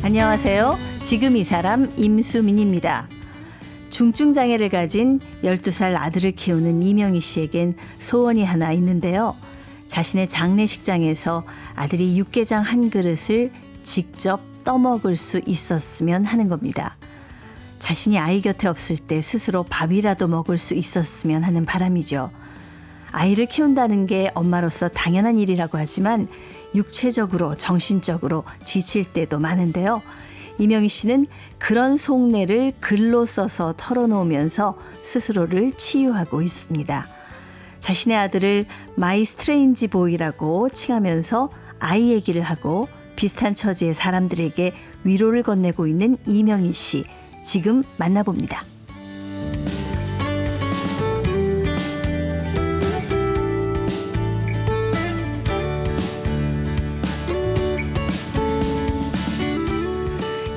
안녕하세요. 지금 이 사람 임수민입니다. 중증장애를 가진 12살 아들을 키우는 이명희 씨에겐 소원이 하나 있는데요. 자신의 장례식장에서 아들이 육개장 한 그릇을 직접 떠먹을 수 있었으면 하는 겁니다. 자신이 아이 곁에 없을 때 스스로 밥이라도 먹을 수 있었으면 하는 바람이죠. 아이를 키운다는 게 엄마로서 당연한 일이라고 하지만 육체적으로 정신적으로 지칠 때도 많은데요. 이명희 씨는 그런 속내를 글로 써서 털어놓으면서 스스로를 치유하고 있습니다. 자신의 아들을 마이 스트레인지 보이라고 칭하면서 아이 얘기를 하고 비슷한 처지의 사람들에게 위로를 건네고 있는 이명희 씨, 지금 만나봅니다.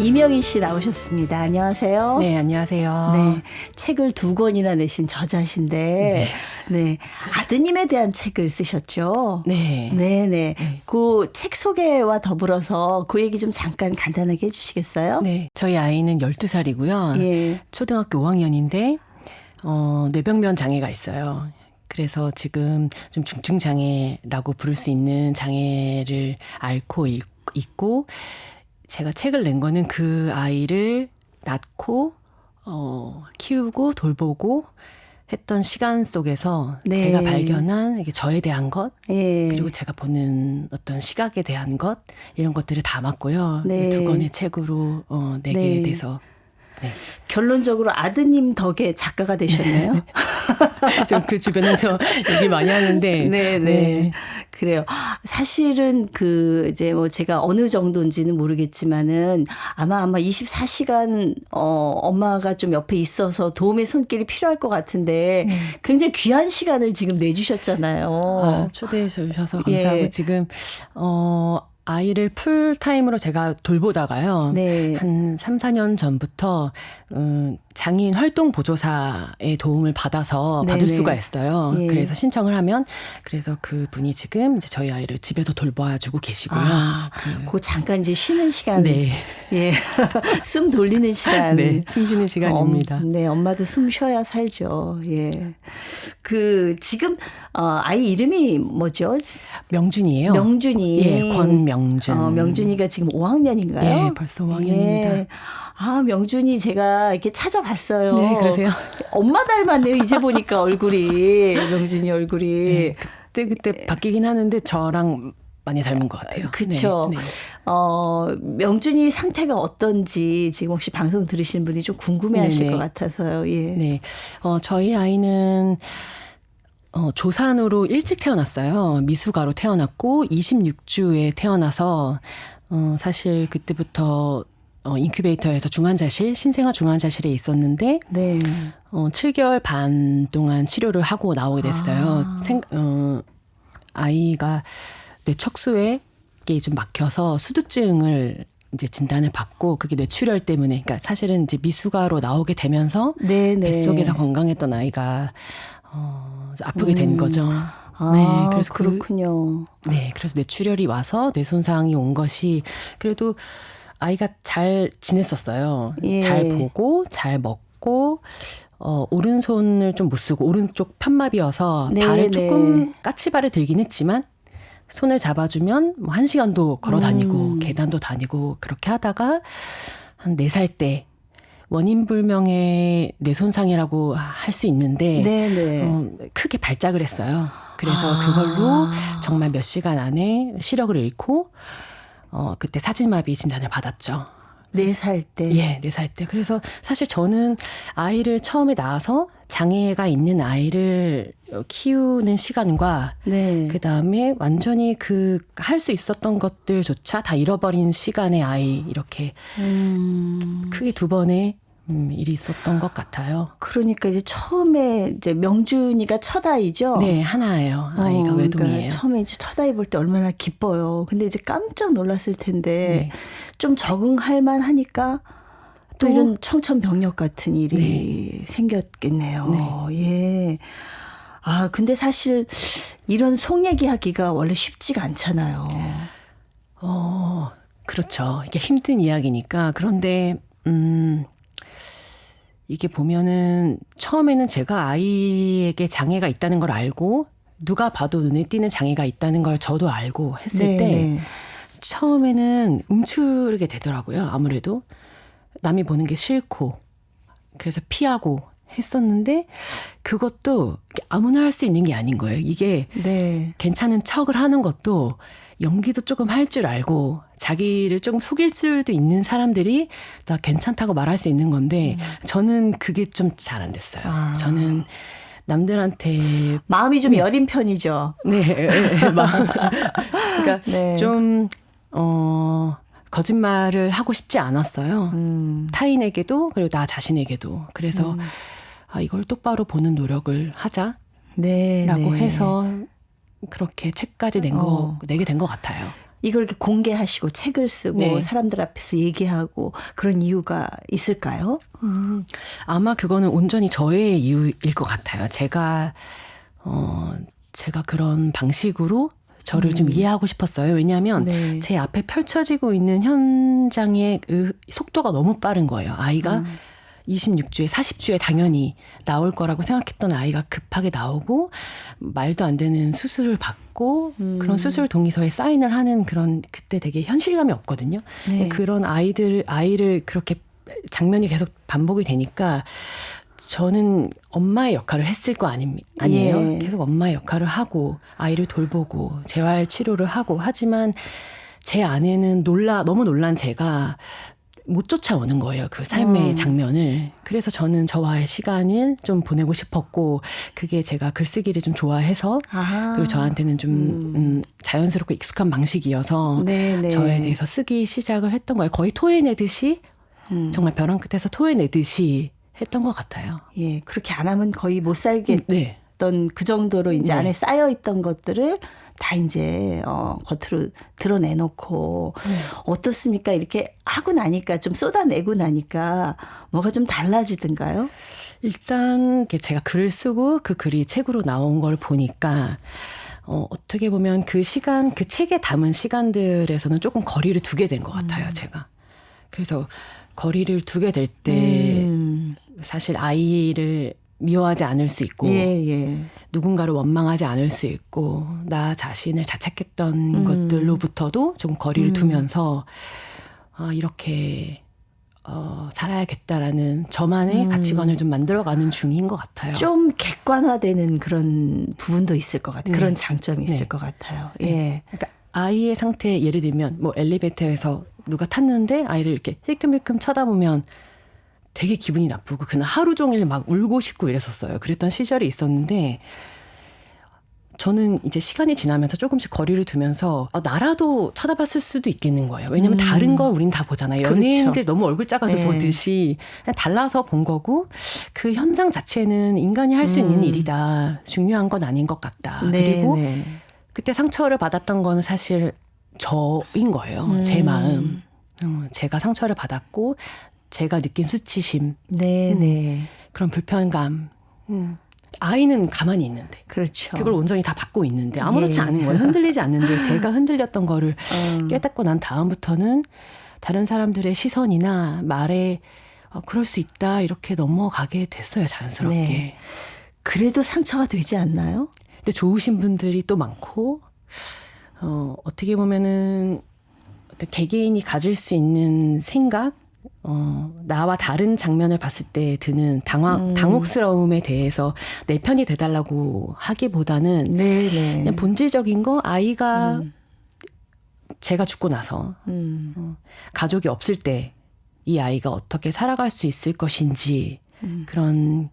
이명희 씨 나오셨습니다. 안녕하세요. 네, 안녕하세요. 네, 책을 2권이나 내신 저자신데, 네, 아드님에 대한 책을 쓰셨죠? 네. 네네. 그 책 소개와 더불어서 그 얘기 좀 잠깐 간단하게 해주시겠어요? 네, 저희 아이는 12살이고요. 예. 초등학교 5학년인데 뇌병면 장애가 있어요. 그래서 지금 좀 중증장애라고 부를 수 있는 장애를 앓고 있고, 제가 책을 낸 거는 그 아이를 낳고 키우고 돌보고 했던 시간 속에서 네. 제가 발견한 이게 저에 대한 것, 예. 그리고 제가 보는 어떤 시각에 대한 것, 이런 것들을 담았고요. 네. 2권의 책으로 내게 네. 돼서. 네. 결론적으로 아드님 덕에 작가가 되셨네요. 좀 그 주변에서 얘기 많이 하는데. 네네. 네. 그래요. 사실은 이제 제가 어느 정도인지는 모르겠지만은 아마 24시간, 엄마가 좀 옆에 있어서 도움의 손길이 필요할 것 같은데 굉장히 귀한 시간을 지금 내주셨잖아요. 초대해 주셔서 감사하고, 예. 지금, 아이를 풀타임으로 제가 돌보다가요. 네. 한 3, 4년 전부터 장애인 활동 보조사의 도움을 받아서 네네. 받을 수가 있어요. 예. 그래서 신청을 하면, 그래서 그 분이 지금 이제 저희 아이를 집에서 돌봐주고 계시고요. 그 잠깐 이제 쉬는 시간. 네. 예. 숨 돌리는 시간. 네, 숨 쉬는 시간입니다. 네, 엄마도 숨 쉬어야 살죠. 예. 지금, 아이 이름이 뭐죠? 명준이에요. 명준이. 예, 권명준. 명준이가 지금 5학년인가요? 예, 벌써 5학년입니다. 예. 명준이 제가 이렇게 찾아봤어요. 네, 그러세요? 엄마 닮았네요. 이제 보니까 얼굴이. 명준이 얼굴이. 네, 그때 바뀌긴 하는데 저랑 많이 닮은 것 같아요. 그렇죠. 네, 네. 명준이 상태가 어떤지 지금 혹시 방송 들으시는 분이 좀 궁금해하실 네네. 것 같아서요. 예. 네, 저희 아이는 조산으로 일찍 태어났어요. 미숙아로 태어났고 26주에 태어나서 사실 그때부터 인큐베이터에서 중환자실, 신생아 중환자실에 있었는데 네. 7개월 반 동안 치료를 하고 나오게 됐어요. 아이가 뇌척수에 좀 막혀서 수두증을 이제 진단을 받고, 그게 뇌출혈 때문에, 그러니까 사실은 이제 미숙아로 나오게 되면서 네네. 뱃속에서 건강했던 아이가 아프게 된 거죠. 네, 그래서 그렇군요. 네, 그래서 뇌출혈이 와서 뇌 손상이 온 것이, 그래도 아이가 잘 지냈었어요. 예. 잘 보고 잘 먹고, 오른손을 좀 못 쓰고 오른쪽 편마비여서 네, 발을 네. 조금 까치발을 들긴 했지만 손을 잡아주면 뭐 1시간도 걸어 다니고 계단도 다니고 그렇게 하다가 한 4살 때 원인 불명의 뇌 손상이라고 할 수 있는데 네네. 크게 발작을 했어요. 그래서 그걸로 정말 몇 시간 안에 시력을 잃고 그때 사질마비 진단을 받았죠. 4살 때. 예, 4살 때. 그래서 사실 저는 아이를 처음에 낳아서 장애가 있는 아이를 키우는 시간과 네. 그다음에 완전히 할 수 있었던 것들조차 다 잃어버린 시간의 아이, 이렇게 크게 2번의 일이 있었던 것 같아요. 그러니까 이제 처음에 이제 명준이가 첫 아이죠? 네, 하나예요. 아이가 외동이에요. 그러니까 처음에 이제 첫 아이 볼 때 얼마나 기뻐요. 근데 이제 깜짝 놀랐을 텐데 네. 좀 적응할 만하니까 또 이런 청천벽력 같은 일이 생겼겠네요. 예. 근데 사실 이런 속 얘기하기가 원래 쉽지가 않잖아요. 그렇죠. 이게 힘든 이야기니까. 그런데 이게 보면은 처음에는 제가 아이에게 장애가 있다는 걸 알고 누가 봐도 눈에 띄는 장애가 있다는 걸 저도 알고 했을 때 처음에는 움츠르게 되더라고요. 아무래도 남이 보는 게 싫고 그래서 피하고 했었는데 그것도 아무나 할 수 있는 게 아닌 거예요. 이게 괜찮은 척을 하는 것도 연기도 조금 할 줄 알고 자기를 조금 속일 수도 있는 사람들이 나 괜찮다고 말할 수 있는 건데 저는 그게 좀 잘 안 됐어요. 저는 남들한테 마음이 좀 여린 편이죠. 그러니까 좀 거짓말을 하고 싶지 않았어요. 타인에게도 그리고 나 자신에게도. 그래서 이걸 똑바로 보는 노력을 하자라고 해서 그렇게 책까지 내게 된 것 같아요. 이걸 이렇게 공개하시고 책을 쓰고 사람들 앞에서 얘기하고 그런 이유가 있을까요? 아마 그거는 온전히 저의 이유일 것 같아요. 제가 그런 방식으로 저를 좀 이해하고 싶었어요. 왜냐하면 제 앞에 펼쳐지고 있는 현장의 속도가 너무 빠른 거예요. 아이가 26주에 40주에 당연히 나올 거라고 생각했던 아이가 급하게 나오고 말도 안 되는 수술을 받고 그런 수술 동의서에 사인을 하는 그런 그때 되게 현실감이 없거든요. 그런 아이를 그렇게 장면이 계속 반복이 되니까 저는 엄마의 역할을 했을 거 아니에요. 계속 엄마의 역할을 하고 아이를 돌보고 재활 치료를 하고 하지만 제 안에는 너무 놀란 제가 못 쫓아오는 거예요. 그 삶의 장면을. 그래서 저는 저와의 시간을 좀 보내고 싶었고 그게 제가 글쓰기를 좀 좋아해서 그리고 저한테는 좀 자연스럽고 익숙한 방식이어서 저에 대해서 쓰기 시작을 했던 거예요. 거의 토해내듯이 정말 벼랑 끝에서 토해내듯이 했던 것 같아요. 예, 그렇게 안 하면 거의 못 살겠던 그 정도로 이제 안에 쌓여 있던 것들을 다 이제 겉으로 드러내놓고 어떻습니까? 이렇게 하고 나니까 좀 쏟아내고 나니까 뭐가 좀 달라지던가요? 일단 제가 글을 쓰고 그 글이 책으로 나온 걸 보니까 어떻게 보면 그 책에 담은 시간들에서는 조금 거리를 두게 된 것 같아요. 제가. 그래서 거리를 두게 될 때 사실 아이를 미워하지 않을 수 있고 누군가를 원망하지 않을 수 있고 나 자신을 자책했던 것들로부터도 좀 거리를 두면서 이렇게 살아야겠다라는 저만의 가치관을 좀 만들어가는 중인 것 같아요. 좀 객관화되는 그런 부분도 있을 것 같아요. 그런 장점이 있을 것 같아요. 그러니까 아이의 상태 예를 들면 뭐 엘리베이터에서 누가 탔는데 아이를 이렇게 힐끔힐끔 쳐다보면 되게 기분이 나쁘고 그날 하루 종일 막 울고 싶고 이랬었어요. 그랬던 시절이 있었는데 저는 이제 시간이 지나면서 조금씩 거리를 두면서 나라도 쳐다봤을 수도 있겠는 거예요. 왜냐하면 다른 걸 우린 다 보잖아요. 연예인들 너무 얼굴 작아도 보듯이 달라서 본 거고 그 현상 자체는 인간이 할 수 있는 일이다. 중요한 건 아닌 것 같다. 그리고 그때 상처를 받았던 거는 사실 저인 거예요. 제 마음. 제가 상처를 받았고 제가 느낀 수치심, 그런 불편감. 아이는 가만히 있는데, 그렇죠. 그걸 온전히 다 받고 있는데 아무렇지 않은 거예요. 흔들리지 않는데 제가 흔들렸던 거를 깨닫고 난 다음부터는 다른 사람들의 시선이나 말에 그럴 수 있다 이렇게 넘어가게 됐어요. 자연스럽게. 그래도 상처가 되지 않나요? 근데 좋으신 분들이 또 많고 어떻게 보면은 어떤 개개인이 가질 수 있는 생각, 나와 다른 장면을 봤을 때 드는 당혹스러움에 대해서 내 편이 돼달라고 하기보다는 그냥 본질적인 거 아이가 제가 죽고 나서 가족이 없을 때 이 아이가 어떻게 살아갈 수 있을 것인지 그런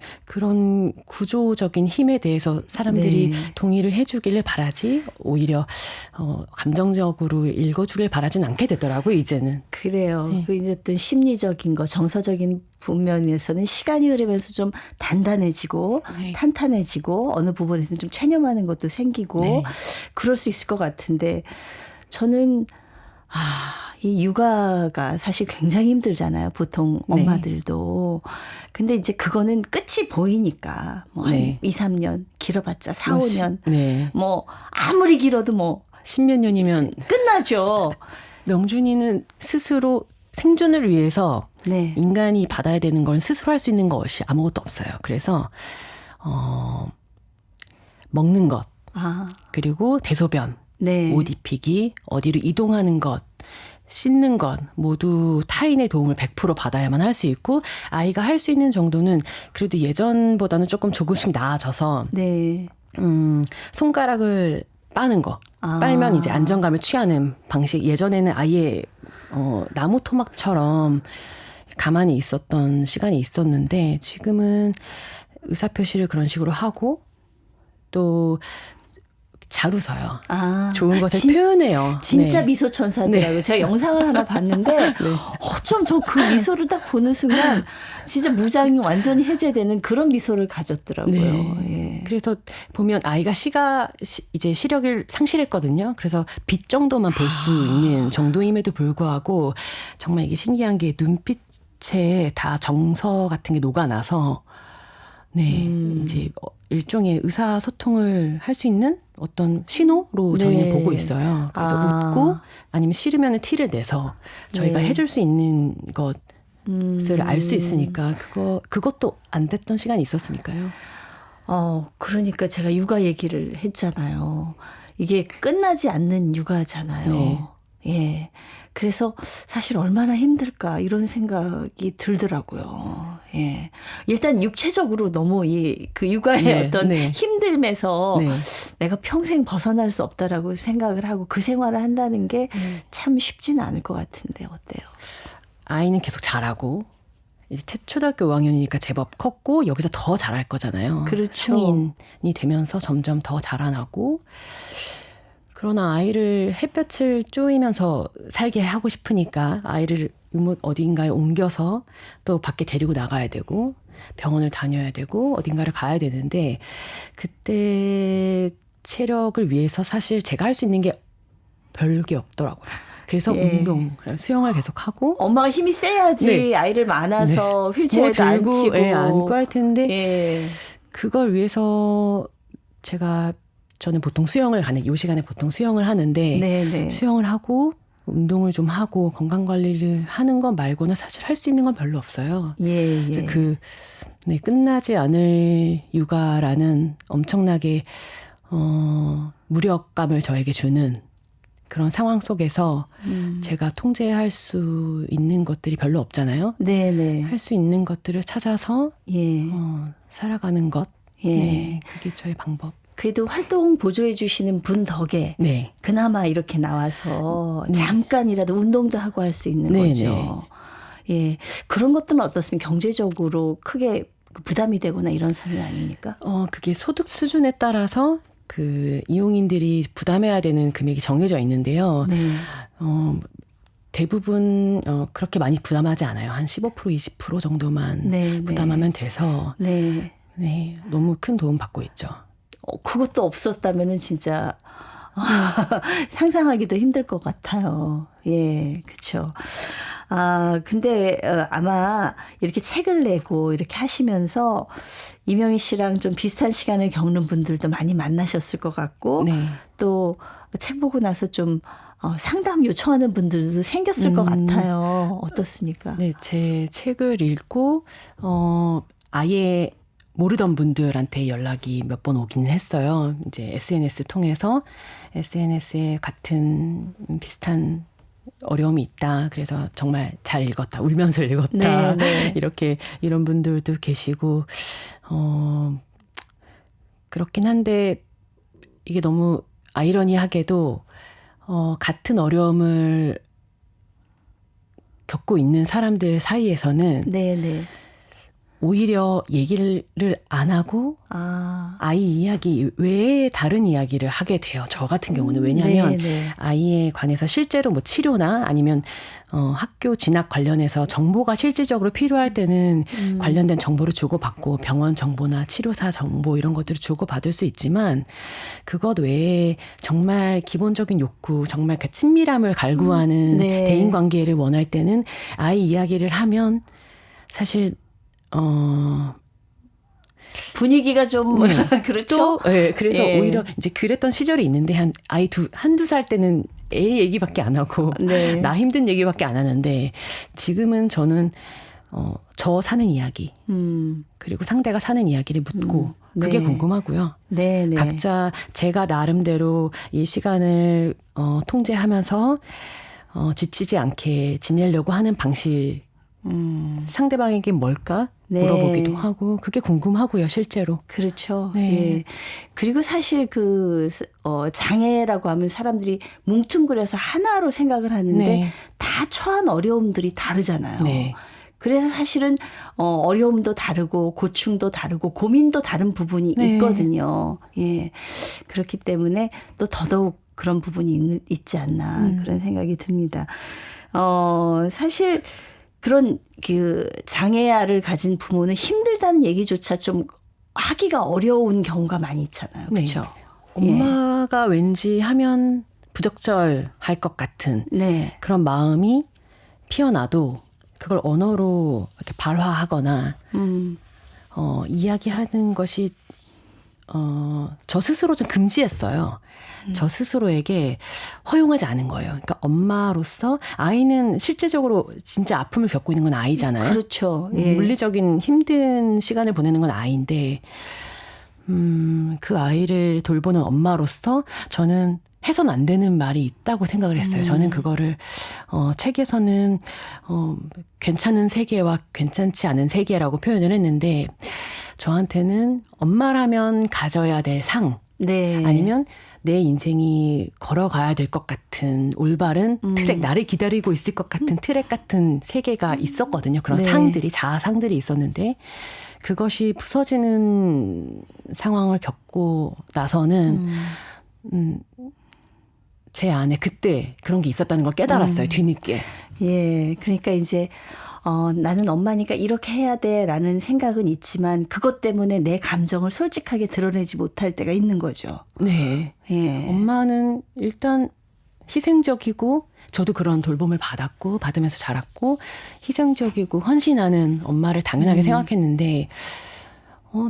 구조적인 힘에 대해서 사람들이 동의를 해주길 바라지 오히려 감정적으로 읽어주길 바라진 않게 되더라고요. 이제는. 그래요. 그 이제 어떤 심리적인 거 정서적인 부면에서는 시간이 흐르면서 좀 단단해지고 탄탄해지고 어느 부분에서는 좀 체념하는 것도 생기고 그럴 수 있을 것 같은데 저는 이 육아가 사실 굉장히 힘들잖아요. 보통 엄마들도. 근데 이제 그거는 끝이 보이니까 뭐 한 2, 3년 길어봤자 4, 5년 뭐 아무리 길어도 뭐 10몇 년이면 끝나죠. 명준이는 스스로 생존을 위해서 네. 인간이 받아야 되는 건 스스로 할 수 있는 것이 아무것도 없어요. 그래서 먹는 것, 그리고 대소변, 네. 옷 입히기, 어디로 이동하는 것, 씻는 것 모두 타인의 도움을 100% 받아야만 할 수 있고 아이가 할 수 있는 정도는 그래도 예전보다는 조금씩 나아져서 네. 손가락을 빠는 거. 빨면 이제 안정감을 취하는 방식. 예전에는 아예 나무 토막처럼 가만히 있었던 시간이 있었는데 지금은 의사표시를 그런 식으로 하고 또 잘 웃어요. 좋은 것을 표현해요. 진짜 네. 미소 천사더라고요. 네. 제가 영상을 하나 봤는데 어쩜 저 그 미소를 딱 보는 순간 진짜 무장이 완전히 해제되는 그런 미소를 가졌더라고요. 네. 예. 그래서 보면 아이가 이제 시력을 상실했거든요. 그래서 빛 정도만 볼 수 있는 정도임에도 불구하고 정말 이게 신기한 게 눈빛에 다 정서 같은 게 녹아나서 이제 일종의 의사소통을 할 수 있는 어떤 신호로 저희는 보고 있어요. 그래서 웃고 아니면 싫으면 티를 내서 저희가 해줄 수 있는 것을 알 수 있으니까 그것도 안 됐던 시간이 있었으니까요. 그러니까 제가 육아 얘기를 했잖아요. 이게 끝나지 않는 육아잖아요. 네. 예. 그래서 사실 얼마나 힘들까 이런 생각이 들더라고요. 예. 일단 육체적으로 너무 그 육아의 어떤 힘듦에서 내가 평생 벗어날 수 없다라고 생각을 하고 그 생활을 한다는 게 참 쉽지는 않을 것 같은데 어때요? 아이는 계속 자라고 이제 초등학교 5학년이니까 제법 컸고 여기서 더 자랄 거잖아요. 그렇죠. 성인이 되면서 점점 더 자라나고 그러나 아이를 햇볕을 쬐면서 살게 하고 싶으니까 아이를 어딘가에 옮겨서 또 밖에 데리고 나가야 되고 병원을 다녀야 되고 어딘가를 가야 되는데 그때 체력을 위해서 사실 제가 할 수 있는 게 별게 없더라고요. 그래서 운동, 수영을 계속하고 엄마가 힘이 세야지 아이를 안아서 휠체어에도 앉히고 안고 할 텐데 그걸 위해서 저는 보통 수영을 요 시간에 보통 수영을 하는데 수영을 하고 운동을 좀 하고 건강관리를 하는 것 말고는 사실 할 수 있는 건 별로 없어요. 끝나지 않을 육아라는 엄청나게 무력감을 저에게 주는 그런 상황 속에서 제가 통제할 수 있는 것들이 별로 없잖아요. 할 수 있는 것들을 찾아서 살아가는 것. 그게 저의 방법. 그래도 활동 보조해 주시는 분 덕에 그나마 이렇게 나와서 잠깐이라도 운동도 하고 할 수 있는 거죠. 예, 그런 것들은 어떻습니까? 경제적으로 크게 부담이 되거나 이런 상황이 아닙니까? 그게 소득 수준에 따라서 그 이용인들이 부담해야 되는 금액이 정해져 있는데요. 대부분 그렇게 많이 부담하지 않아요. 한 15% 20% 정도만 부담하면 돼서 너무 큰 도움 받고 있죠. 그것도 없었다면은 진짜 상상하기도 힘들 것 같아요. 예, 그렇죠. 근데 아마 이렇게 책을 내고 이렇게 하시면서 이명희 씨랑 좀 비슷한 시간을 겪는 분들도 많이 만나셨을 것 같고 또 책 보고 나서 좀 상담 요청하는 분들도 생겼을 것 같아요. 어떻습니까? 네, 제 책을 읽고 아예 모르던 분들한테 연락이 몇 번 오긴 했어요. 이제 SNS 통해서 SNS에 같은 비슷한 어려움이 있다. 그래서 정말 잘 읽었다. 울면서 읽었다. 이렇게 이런 분들도 계시고 그렇긴 한데 이게 너무 아이러니하게도 같은 어려움을 겪고 있는 사람들 사이에서는 오히려 얘기를 안 하고 아이 이야기 외에 다른 이야기를 하게 돼요. 저 같은 경우는. 왜냐하면 아이에 관해서 실제로 뭐 치료나 아니면 학교 진학 관련해서 정보가 실질적으로 필요할 때는 관련된 정보를 주고받고 병원 정보나 치료사 정보 이런 것들을 주고받을 수 있지만 그것 외에 정말 기본적인 욕구, 정말 그 친밀함을 갈구하는 대인관계를 원할 때는 아이 이야기를 하면 사실 분위기가 좀 그렇죠. 그래서 오히려 이제 그랬던 시절이 있는데 한두 살 때는 애 얘기밖에 안 하고 네. 나 힘든 얘기밖에 안 하는데 지금은 저는 저 사는 이야기 그리고 상대가 사는 이야기를 묻고 그게 네. 궁금하고요. 네, 네. 각자 제가 나름대로 이 시간을 통제하면서 지치지 않게 지내려고 하는 방식 상대방에게 뭘까 네. 물어보기도 하고 그게 궁금하고요, 실제로. 그렇죠. 네. 예. 그리고 사실 장애라고 하면 사람들이 뭉뚱그려서 하나로 생각을 하는데 네. 다 처한 어려움들이 다르잖아요. 네. 그래서 사실은 어려움도 다르고 고충도 다르고 고민도 다른 부분이 네. 있거든요. 예. 그렇기 때문에 또 더더욱 그런 부분이 있지 않나 그런 생각이 듭니다. 사실 그런 장애아를 가진 부모는 힘들다는 얘기조차 좀 하기가 어려운 경우가 많이 있잖아요. 그렇죠? 네. 엄마가 왠지 하면 부적절할 것 같은 네. 그런 마음이 피어나도 그걸 언어로 이렇게 발화하거나 이야기하는 것이 저 스스로 좀 금지했어요. 저 스스로에게 허용하지 않은 거예요. 그러니까 엄마로서 아이는 실제적으로 진짜 아픔을 겪고 있는 건 아이잖아요. 그렇죠. 예. 물리적인 힘든 시간을 보내는 건 아이인데 그 아이를 돌보는 엄마로서 저는 해선 안 되는 말이 있다고 생각을 했어요. 저는 그거를 책에서는 괜찮은 세계와 괜찮지 않은 세계라고 표현을 했는데 저한테는 엄마라면 가져야 될 상 네. 아니면 내 인생이 걸어가야 될 것 같은 올바른 트랙, 나를 기다리고 있을 것 같은 트랙 같은 세계가 있었거든요. 그런 네. 상들이, 자아상들이 있었는데 그것이 부서지는 상황을 겪고 나서는 제 안에 그때 그런 게 있었다는 걸 깨달았어요. 뒤늦게. 예. 그러니까 이제 나는 엄마니까 이렇게 해야 돼라는 생각은 있지만 그것 때문에 내 감정을 솔직하게 드러내지 못할 때가 있는 거죠. 네. 예. 엄마는 일단 희생적이고 저도 그런 돌봄을 받으면서 자랐고 희생적이고 헌신하는 엄마를 당연하게 생각했는데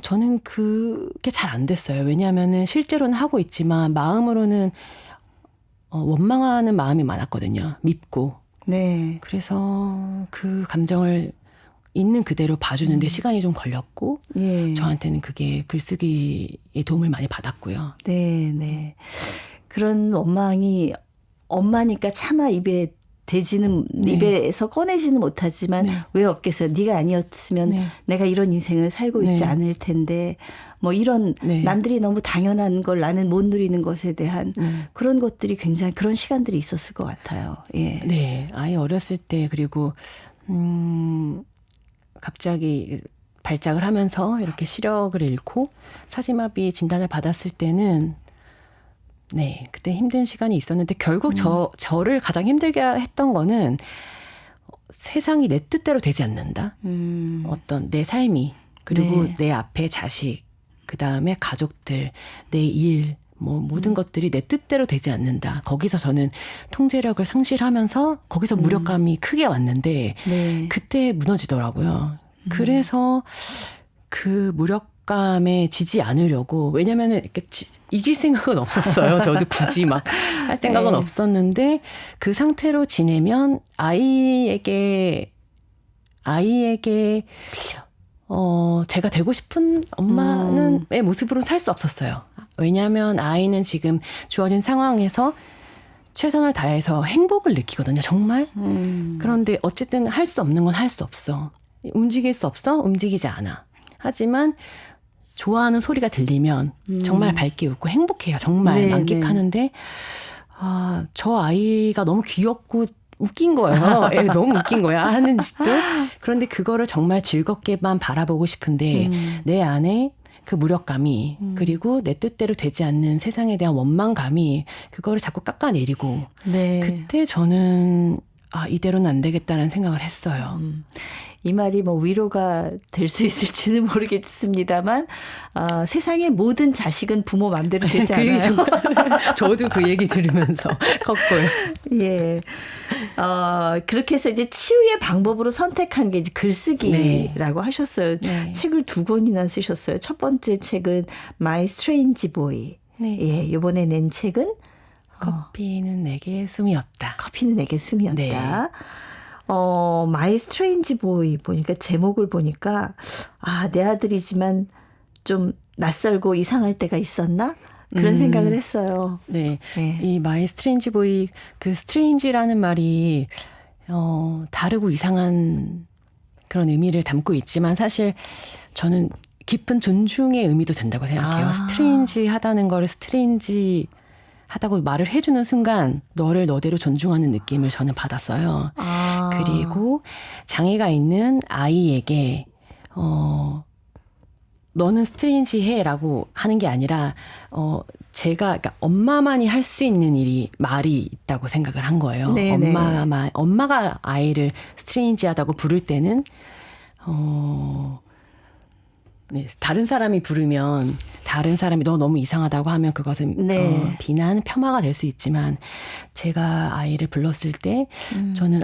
저는 그게 잘 안 됐어요. 왜냐하면은 실제로는 하고 있지만 마음으로는 원망하는 마음이 많았거든요. 밉고. 네. 그래서 그 감정을 있는 그대로 봐주는데 시간이 좀 걸렸고 예. 저한테는 그게 글쓰기에 도움을 많이 받았고요. 네, 네. 그런 원망이 엄마니까 차마 입에서 꺼내지는 못하지만 네. 왜 없겠어요. 네가 아니었으면 네. 내가 내가 이런 인생을 살고 있지 네. 않을 텐데 뭐 이런 네. 남들이 너무 당연한 걸 나는 못 누리는 것에 대한 그런 것들이 굉장히 그런 시간들이 있었을 것 같아요. 예. 네, 아이 어렸을 때 그리고 갑자기 발작을 하면서 이렇게 시력을 잃고 사지마비 진단을 받았을 때는 네, 그때 힘든 시간이 있었는데 결국 저를 가장 힘들게 했던 거는 세상이 내 뜻대로 되지 않는다. 어떤 내 삶이 그리고 네. 내 앞에 자식, 그 다음에 가족들, 내 일, 뭐 모든 것들이 내 뜻대로 되지 않는다. 거기서 저는 통제력을 상실하면서 거기서 무력감이 크게 왔는데 네. 그때 무너지더라고요. 그래서 그 무력감에 지지 않으려고 왜냐면은 이렇게 이길 생각은 없었어요. 저도 굳이 막 할 생각은 네. 없었는데 그 상태로 지내면 아이에게 제가 되고 싶은 엄마의 모습으로 살 수 없었어요. 왜냐하면 아이는 지금 주어진 상황에서 최선을 다해서 행복을 느끼거든요. 정말. 그런데 어쨌든 할 수 없는 건 할 수 없어. 움직일 수 없어? 움직이지 않아. 하지만 좋아하는 소리가 들리면 정말 밝게 웃고 행복해요. 정말 네, 만끽하는데 저 아이가 너무 귀엽고 웃긴 거예요. 너무 웃긴 거야. 하는 짓도. 그런데 그거를 정말 즐겁게만 바라보고 싶은데 내 안에 그 무력감이 그리고 내 뜻대로 되지 않는 세상에 대한 원망감이 그거를 자꾸 깎아내리고 네. 그때 저는 이대로는 안 되겠다는 생각을 했어요. 이 말이 뭐 위로가 될 수 있을지는 모르겠습니다만 세상의 모든 자식은 부모 마음대로 되지 않아요. 저도 그 얘기 들으면서 컸고요. 예. 그렇게 해서 이제 치유의 방법으로 선택한 게 이제 글쓰기라고 하셨어요. 네. 책을 2권이나 쓰셨어요. 첫 번째 책은 My Strange Boy. 네. 예, 이번에 낸 책은 커피는 내게 숨이었다. 커피는 내게 숨이었다. 네. 마이 스트레인지 보이 보니까 제목을 보니까 내 아들이지만 좀 낯설고 이상할 때가 있었나? 그런 생각을 했어요. 네. 네. 이 마이 스트레인지 보이, 그 스트레인지라는 말이 다르고 이상한 그런 의미를 담고 있지만 사실 저는 깊은 존중의 의미도 된다고 생각해요. 스트레인지 하다는 거를 스트레인지 하다고 말을 해주는 순간 너를 너대로 존중하는 느낌을 저는 받았어요. 그리고 장애가 있는 아이에게 너는 스트레인지해라고 하는 게 아니라 그러니까 엄마만이 할 수 있는 말이 있다고 생각을 한 거예요. 네네. 엄마가 아이를 스트레인지하다고 부를 때는 네, 다른 사람이 부르면 다른 사람이 너 너무 이상하다고 하면 그것은 네. 비난, 폄하가 될 수 있지만 제가 아이를 불렀을 때 저는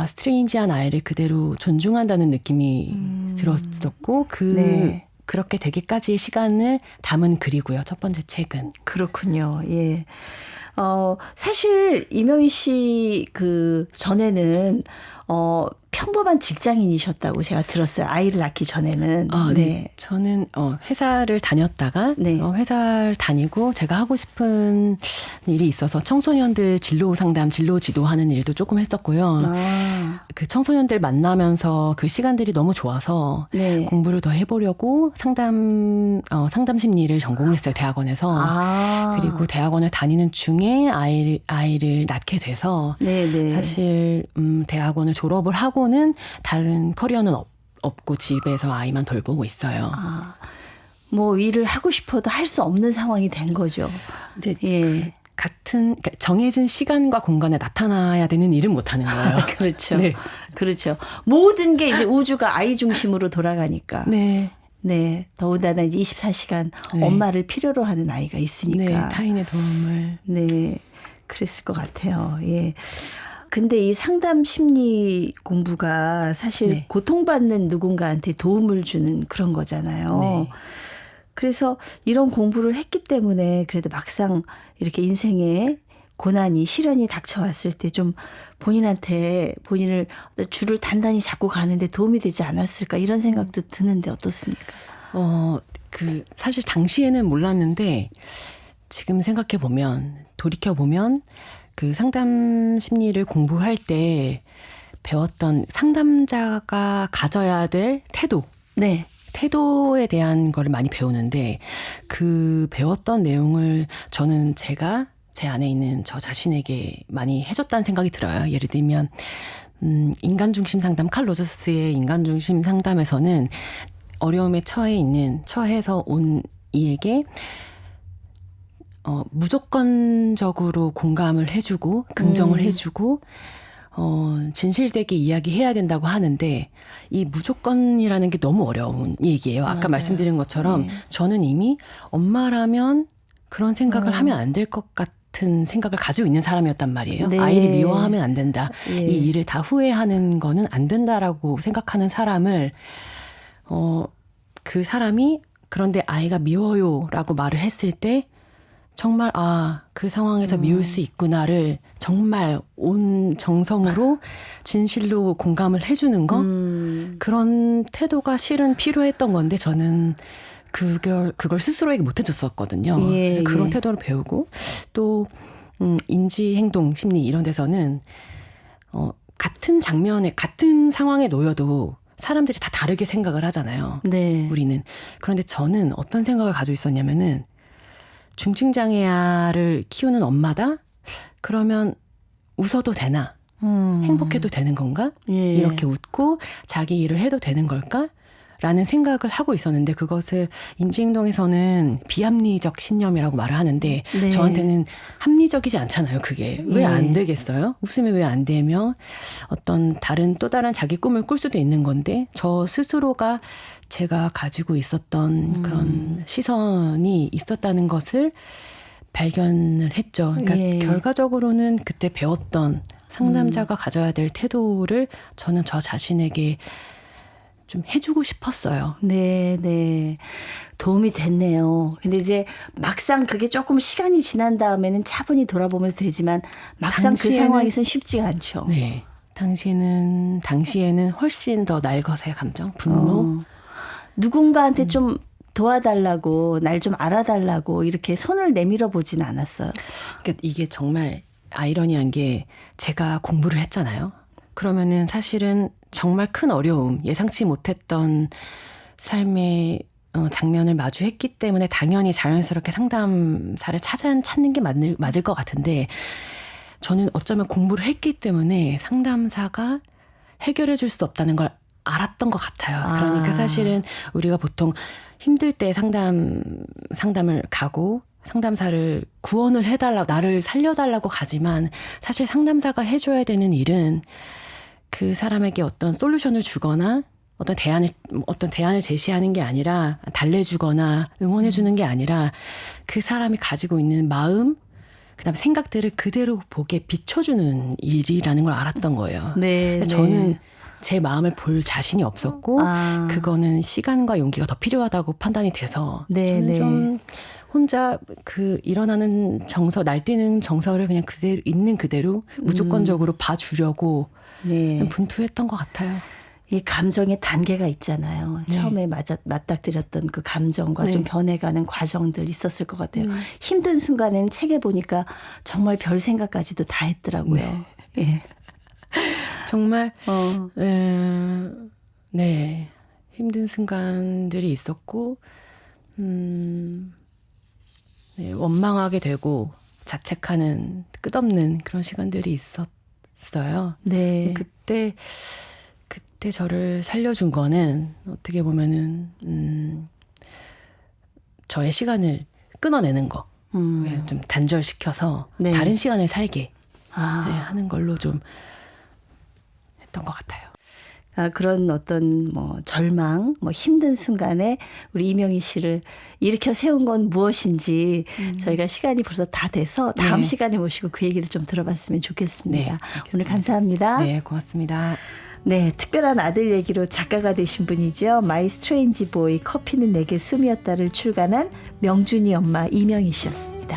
스트레인지한 아이를 그대로 존중한다는 느낌이 들었었고 네. 그렇게 되기까지의 시간을 담은 글이고요. 첫 번째 책은. 그렇군요. 예. 사실 이명희 씨 전에는 평범한 직장인이셨다고 제가 들었어요. 아이를 낳기 전에는. 네. 저는 회사를 다녔다가 네. 회사를 다니고 제가 하고 싶은 일이 있어서 청소년들 진로 상담, 진로 지도하는 일도 조금 했었고요. 그 청소년들 만나면서 그 시간들이 너무 좋아서 네. 공부를 더 해보려고 상담 심리를 전공을 했어요. 대학원에서. 그리고 대학원을 다니는 중에 아이를 낳게 돼서 네네. 사실 대학원을 졸업을 하고는 다른 커리어는 없고 집에서 아이만 돌보고 있어요. 뭐 일을 하고 싶어도 할 수 없는 상황이 된 거죠. 네, 예. 그러니까 정해진 시간과 공간에 나타나야 되는 일은 못 하는 거예요. 그렇죠. 네. 그렇죠. 모든 게 이제 우주가 아이 중심으로 돌아가니까. 네. 네. 더군다나 이제 24시간 네. 엄마를 필요로 하는 아이가 있으니까. 네, 타인의 도움을. 네. 그랬을 것 같아요. 예. 근데 이 상담 심리 공부가 사실 네. 고통받는 누군가한테 도움을 주는 그런 거잖아요. 네. 그래서 이런 공부를 했기 때문에 그래도 막상 이렇게 인생에 고난이 시련이 닥쳐왔을 때 좀 본인을 줄을 단단히 잡고 가는데 도움이 되지 않았을까 이런 생각도 드는데 어떻습니까? 사실 당시에는 몰랐는데 지금 생각해 보면 돌이켜 보면 그 상담 심리를 공부할 때 배웠던 상담자가 가져야 될 태도. 네. 태도에 대한 거를 많이 배우는데 그 배웠던 내용을 저는 제가 제 안에 있는 저 자신에게 많이 해줬다는 생각이 들어요. 예를 들면 인간중심 상담, 칼 로저스의 인간중심 상담에서는 어려움에 처해서 온 이에게 무조건적으로 공감을 해주고 긍정을 해주고 진실되게 이야기해야 된다고 하는데 이 무조건이라는 게 너무 어려운 얘기예요. 아까 맞아요. 말씀드린 것처럼 저는 이미 엄마라면 그런 생각을 하면 안 될 것 같은 생각을 가지고 있는 사람이었단 말이에요. 네. 아이를 미워하면 안 된다. 예. 이 일을 다 후회하는 거는 안 된다라고 생각하는 사람을 그 사람이 그런데 아이가 미워요라고 말을 했을 때 정말 그 상황에서 미울 수 있구나를 정말 온 정성으로 진실로 공감을 해주는 거 그런 태도가 실은 필요했던 건데 저는 그걸 스스로에게 못 해줬었거든요. 예, 그래서 그런 예. 태도를 배우고 또 인지 행동 심리 이런 데서는 같은 장면에 같은 상황에 놓여도 사람들이 다 다르게 생각을 하잖아요. 네. 우리는. 그런데 저는 어떤 생각을 가지고 있었냐면은 중증장애아를 키우는 엄마다? 그러면 웃어도 되나? 행복해도 되는 건가? 예. 이렇게 웃고 자기 일을 해도 되는 걸까? 라는 생각을 하고 있었는데 그것을 인지행동에서는 비합리적 신념이라고 말을 하는데 네. 저한테는 합리적이지 않잖아요. 그게 왜 안 되겠어요? 웃으면 왜 안 되며 어떤 또 다른 자기 꿈을 꿀 수도 있는 건데 저 스스로가 제가 가지고 있었던 그런 시선이 있었다는 것을 발견을 했죠. 그러니까 예. 결과적으로는 그때 배웠던 상담자가 가져야 될 태도를 저는 저 자신에게 좀 해주고 싶었어요. 네, 네. 도움이 됐네요. 근데 이제 막상 그게 조금 시간이 지난 다음에는 차분히 돌아보면서 되지만 막상 그 상황에서는 쉽지가 않죠. 네. 당시에는 훨씬 더 날것의 감정, 분노. 누군가한테 좀 도와달라고, 날 좀 알아달라고 이렇게 손을 내밀어 보진 않았어요. 그러니까 이게 정말 아이러니한 게 제가 공부를 했잖아요. 그러면은 사실은 정말 큰 어려움, 예상치 못했던 삶의 장면을 마주했기 때문에 당연히 자연스럽게 상담사를 찾는 게 맞을 것 같은데 저는 어쩌면 공부를 했기 때문에 상담사가 해결해 줄 수 없다는 걸 알았던 것 같아요. 그러니까 사실은 우리가 보통 힘들 때 상담을 가고 상담사를 구원을 해달라고, 나를 살려달라고 가지만 사실 상담사가 해줘야 되는 일은 그 사람에게 어떤 솔루션을 주거나 어떤 대안을 제시하는 게 아니라 달래주거나 응원해주는 게 아니라 그 사람이 가지고 있는 마음, 그다음에 생각들을 그대로 보게 비춰주는 일이라는 걸 알았던 거예요. 네, 네. 저는 제 마음을 볼 자신이 없었고 그거는 시간과 용기가 더 필요하다고 판단이 돼서 네, 저는 네. 좀 혼자 그 일어나는 날뛰는 정서를 그냥 그대로 있는 그대로 무조건적으로 봐주려고 네. 분투했던 것 같아요. 이 감정의 단계가 있잖아요. 네. 처음에 맞닥뜨렸던 그 감정과 네. 좀 변해가는 과정들 있었을 것 같아요. 힘든 순간에는 책에 보니까 정말 별 생각까지도 다 했더라고요. 예. 정말 네, 힘든 순간들이 있었고 네, 원망하게 되고 자책하는 끝없는 그런 시간들이 있었어요. 네. 그때 저를 살려준 거는 어떻게 보면은 저의 시간을 끊어내는 거, 좀 단절시켜서 네. 다른 시간을 살게 하는 걸로 좀 했던 것 같아요. 그런 어떤 절망, 힘든 순간에 우리 이명희 씨를 일으켜 세운 건 무엇인지 저희가 시간이 벌써 다 돼서 다음 네. 시간에 모시고 그 얘기를 좀 들어봤으면 좋겠습니다. 네, 알겠습니다. 오늘 감사합니다. 네, 고맙습니다. 네, 특별한 아들 얘기로 작가가 되신 분이죠. 마이 스트레인지 보이 커피는 내게 숨이었다를 출간한 명준이 엄마 이명희 씨였습니다.